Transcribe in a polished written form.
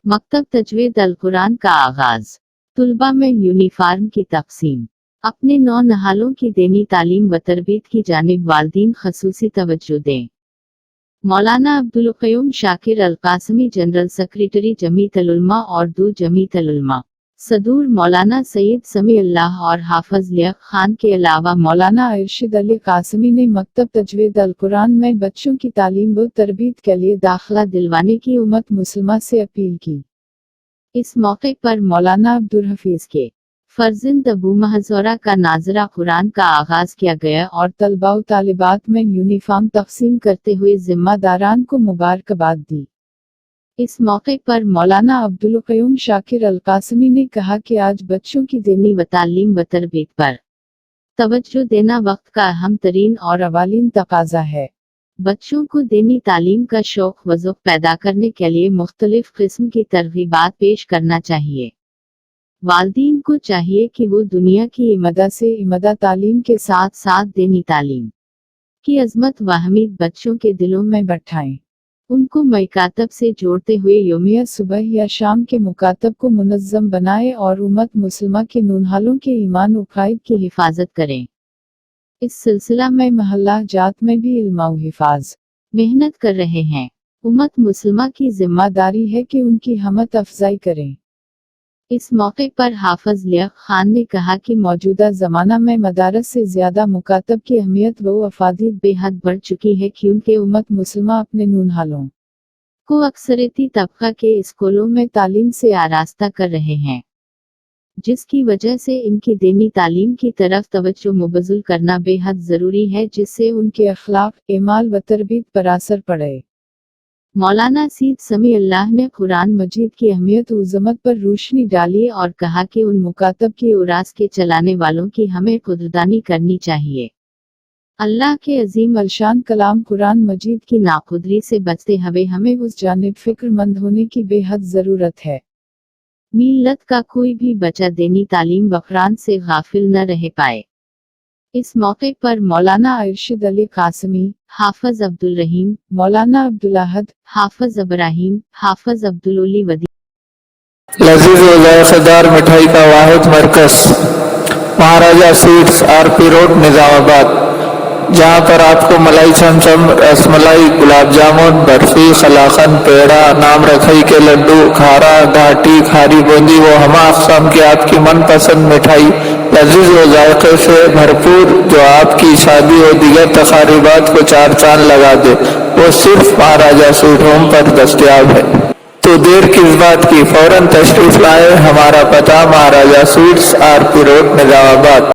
मकतब तजवीद अल कुरान का आगाज, तुलबा में यूनिफार्म की तकसीम। अपने नौ नहालों की देनी तालीम व तरबियत की जानिब वालिदैन खसूसी तवज्जो दें। मौलाना अब्दुल क़य्यूम शाकिर अल क़ासिमी, जनरल सेक्रेटरी जमीयत उल उलमा और दू जमीयत उल उलमा सदूर मौलाना सैयद समी अल्लाह और हाफिज लियाक़त खान के अलावा मौलाना इरशाद अली क़ासिमी ने मकतब तजवीद अल कुरान में बच्चों की तालीम व तरबियत के लिए दाखिला दिलवाने की उम्मत मुस्लिमा से अपील की। इस मौके पर मौलाना अब्दुल हफीज के फर्जंद अबू महजोरा का नाज़रा कुरान का आगाज किया गया और तलबा व तालिबात में यूनिफार्म तकसीम करते हुए जिम्मेदारान को मुबारकबाद दी। इस मौके पर मौलाना अब्दुल क़य्यूम शाकिर अल क़ासिमी ने कहा कि आज बच्चों की दीनी व तालीम व तरबियत पर तवज्जो देना वक्त का अहम तरीन और अवालीन तकाजा है। बच्चों को दीनी तालीम का शौक व ज़ौक़ पैदा करने के लिए मुख्तलिफ किस्म की तरगीबात पेश करना चाहिए। वालिदैन को चाहिए कि वो दुनिया की इमदा से इमदा तालीम के साथ साथ दीनी तालीम की अज़मत व अहमियत बच्चों के दिलों में बैठाएं। उनको मुकातब से जोड़ते हुए यौमिया सुबह या शाम के मुकातब को मुनज़्ज़म बनाए और उम्मत मुस्लिमा के नूनहालों के ईमान व क़ाइद की हिफाजत करें। इस सिलसिला में महल्ला जात में भी इल्मा व हिफाज मेहनत कर रहे हैं। उम्मत मुस्लिमा की जिम्मेदारी है कि उनकी हमत अफजाई करें। इस मौके पर हाफिज लियाक़त खान ने कहा कि मौजूदा ज़माना में मदारस से ज़्यादा मुकातब की अहमियत व अफादियत बेहद बढ़ चुकी है, क्योंकि उम्मत मुस्लिमा अपने नूनहालों को अक्सरियती तबका के स्कूलों में तालीम से आरास्ता कर रहे हैं, जिसकी वजह से इनकी दीनी तालीम की तरफ तवज्जो मुबज़्ज़ल करना बेहद ज़रूरी है, जिससे उनके अखलाक, ईमाल व तरबियत पर असर पड़े। मौलाना सैयद समी अल्लाह ने कुरान मजीद की अहमियत व अज़मत पर रोशनी डाली और कहा कि उन मुकातब की उरास के चलाने वालों की हमें क़दरदानी करनी चाहिए। अल्लाह के अजीम अलशान कलाम कुरान मजीद की नाक़ुदरी से बचते हुए हमें उस जानिब फ़िक्रमंद होने की बेहद ज़रूरत है। मिल्लत का कोई भी बच्चा दीनी तालीम व कुरान से गाफिल न रह पाए। इस मौके पर मौलाना इरशाद अली क़ासिमी, हाफिज अब्दुल रहीम, मौलाना अब्दुल अहद, हाफिज इब्राहीम, हाफिज अब्दुल ओली वदी लजीज व ज़ायक़ेदार मिठाई का वाहिद मरकज़ महाराजा स्वीट्स, आरपी रोड, निज़ामाबाद, जहाँ पर आपको मलाई चमचम, रसमलाई, गुलाब जामुन, बर्फी, कलाकंद, पेड़ा, नाम रखई के लड्डू, खारा, घाटी, खारी बूंदी वो हमा अक़साम की आपकी मनपसंद मिठाई लजीज व जायके से भरपूर, जो आपकी शादी और दीगर तक़रीबात को चार चांद लगा दे, वो सिर्फ महाराजा स्वीट होम पर दस्तयाब है। तो देर किस बात की, फौरन तशरीफ लाए। हमारा पता महाराजा स्वीट्स, आरपी रोड, निज़ामाबाद।